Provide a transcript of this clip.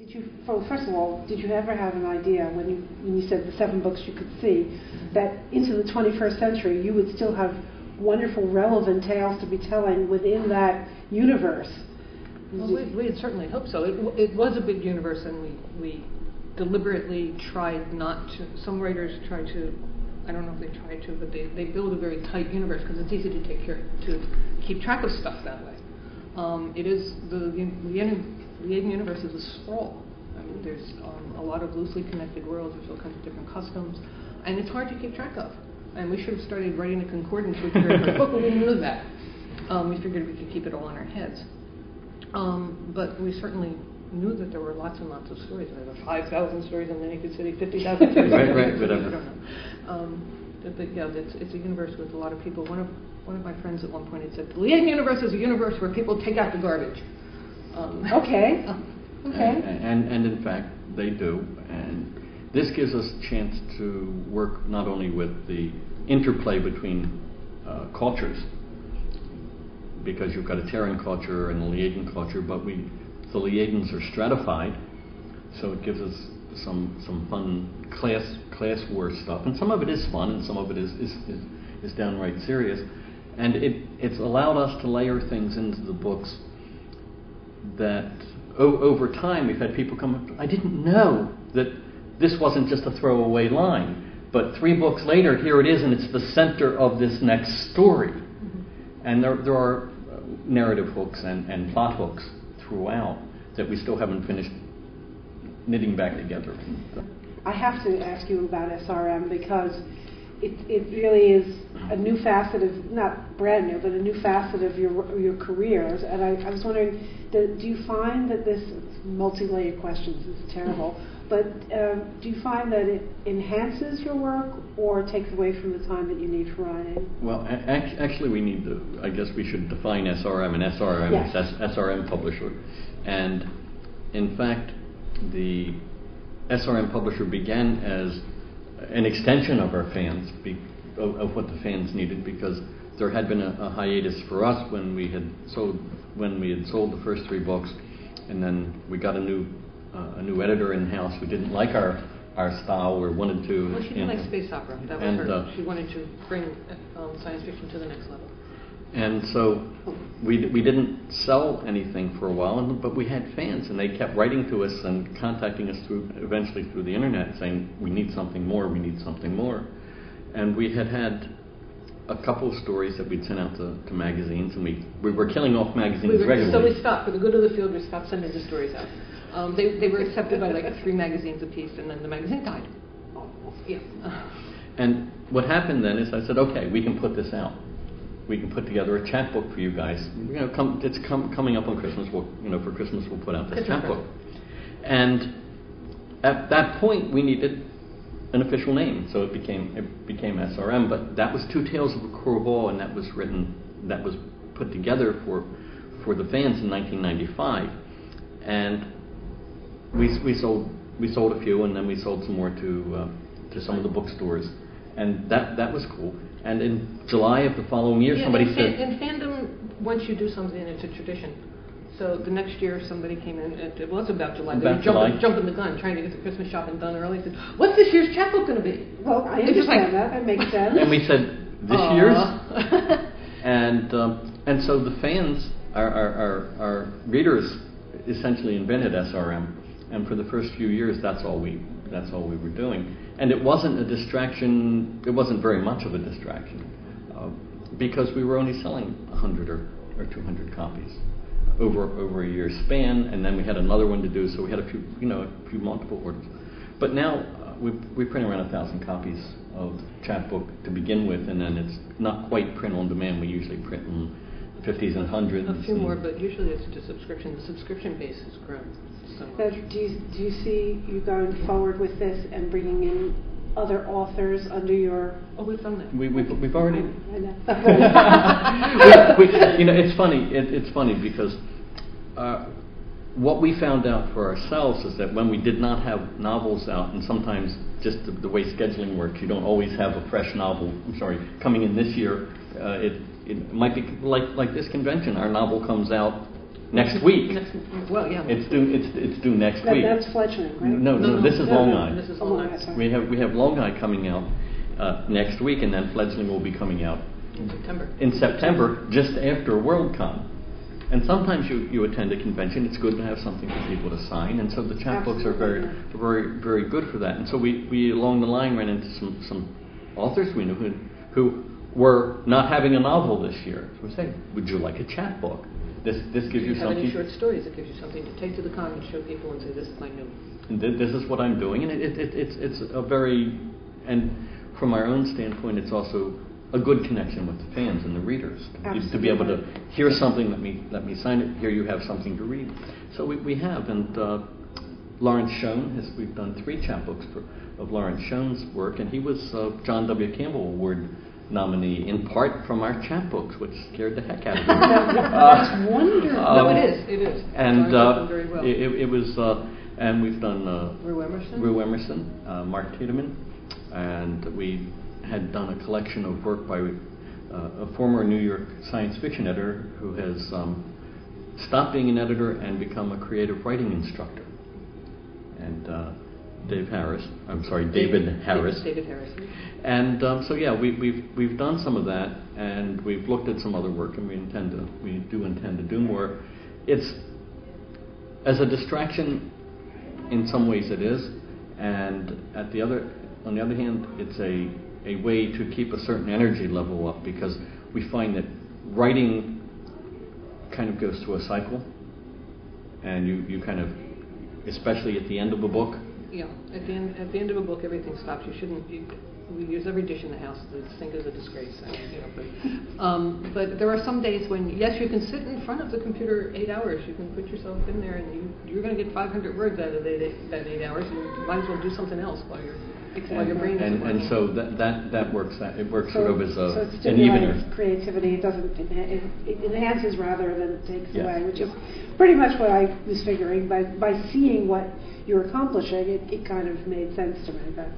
Did you, well, first of all, did you ever have an idea when you said the 7 books you could see, that into the 21st century you would still have wonderful, relevant tales to be telling within that universe? Well, we had certainly hoped so. It was a big universe, and we deliberately tried not to. Some writers try to, I don't know if they try to, but they build a very tight universe because it's easy to keep track of stuff that way. It is the Lieden universe is a sprawl. I mean, there's a lot of loosely connected worlds. There's all kinds of different customs, and it's hard to keep track of. And we should have started writing a concordance with your book when we knew that. We figured we could keep it all in our heads. But we certainly knew that there were lots and lots of stories. There were 5,000 stories in the Naked City, 50,000 stories. right, whatever. I don't know. But yeah, it's a universe with a lot of people. One of my friends at one point had said, the Lieden universe is a universe where people take out the garbage. Okay. And in fact, they do. And this gives us a chance to work not only with the interplay between cultures, because you've got a Terran culture and a Lieden culture, but the Liedens are stratified, so it gives us some fun class war stuff, and some of it is fun, and some of it is downright serious, and it's allowed us to layer things into the books that over time we've had people come up, I didn't know that this wasn't just a throwaway line, but 3 books later, here it is, and it's the center of this next story. Mm-hmm. And there are narrative hooks and plot hooks throughout that we still haven't finished knitting back together. I have to ask you about SRM because it really is a new facet of, not brand new, but a new facet of your careers. And I was wondering, do you find that this, multi-layered questions, this is terrible, but do you find that it enhances your work or takes away from the time that you need for writing? Well, actually we need to, I guess we should define SRM, and SRM yes. is SRM Publisher. And in fact, the SRM Publisher began as an extension of our fans, of what the fans needed, because there had been a hiatus for us when we had sold the first 3 books, and then we got a new editor in house who didn't like our style or wanted to. Well, she didn't like space opera. That was her. She wanted to bring science fiction to the next level. And so we didn't sell anything for a while, but we had fans, and they kept writing to us and contacting us eventually through the internet, saying we need something more, we need something more. And we had a couple of stories that we'd sent out to magazines, and we were killing off magazines regularly. So we stopped, for the good of the field, we stopped sending the stories out. They were accepted by like 3 magazines apiece, and then the magazine died. Yeah. And what happened then is I said, okay, we can put this out. We can put together a chapbook for you guys. It's coming up on Christmas. For Christmas we'll put out this chapbook. And at that point we needed an official name, so it became SRM. But that was 2 Tales of a Corval, and that was put together for the fans in 1995. And we sold a few, and then we sold some more to some of the bookstores, and that was cool. And in July of the following year, somebody said... In fandom, once you do something, it's a tradition. So the next year, somebody came in, it was about July. They were jumping the gun, trying to get the Christmas shopping done early. They said, what's this year's chapbook going to be? Well, I understand that. That makes sense. And we said, this year's? And so the fans, our readers, essentially invented SRM. And for the first few years, that's all we were doing. And it wasn't a distraction. It wasn't very much of a distraction because we were only selling 100 or 200 copies over a year's span, and then we had another one to do. So we had a few multiple orders. But now we print around 1,000 copies of the chapbook to begin with, and then it's not quite print on demand. We usually print in 50s and 100s. A few more, but usually it's to subscription. The subscription base has grown. So do you see you going forward with this and bringing in other authors under your... Oh, we've done that. We've already... I know. It's funny. It's funny because what we found out for ourselves is that when we did not have novels out, and sometimes just the way scheduling works, you don't always have a fresh novel, coming in this year. It might be like this convention. Our novel comes out next week. Well, yeah. It's due next week. That's Fletchling, right? No, this is Long Island. This is Oh, Long Long Island. Island. We have Long Island coming out next week, and then Fledgling will be coming out In September. in September, just after WorldCon. And sometimes you attend a convention. It's good to have something for people to sign, and so the chapbooks are very good for that. And so we along the line ran into some authors we knew who were not having a novel this year. So we say, would you like a chapbook? This gives you Have something. any short stories? It gives you something to take to the con and show people and say, this is my new. And this is what I'm doing, and it's a very, and from our own standpoint, it's also a good connection with the fans and the readers to be able to hear something. Let me sign it. Here you have something to read. So we have, and Lawrence Schoen we've done 3 chapbooks of Lawrence Schoen's work, and he was John W. Campbell Award nominee in part from our chapbooks, which scared the heck out of me. That's wonderful. No, it is. And Lawrence done very well. it was, and we've done Rue Emerson, Mark Tiedemann, and we had done a collection of work by a former New York science fiction editor who has stopped being an editor and become a creative writing instructor. And David Harris. David Harris. And so yeah, we've done some of that, and we've looked at some other work, and we do intend to do more. It's as a distraction, in some ways it is, and on the other hand, it's a way to keep a certain energy level up, because we find that writing kind of goes through a cycle, and you kind of, especially at the end of a book. Yeah, at the end of a book, everything stops. We use every dish in the house. The sink is a disgrace. But there are some days when, yes, you can sit in front of the computer 8 hours. You can put yourself in there, and you're going to get 500 words out of that 8 hours. You might as well do something else while your brain is working. And so that works. It works sort of as so it an stimulates evener. creativity. It doesn't it enhances rather than takes Yes. away, which is pretty much what I was figuring. By seeing what you're accomplishing, it kind of made sense to me. But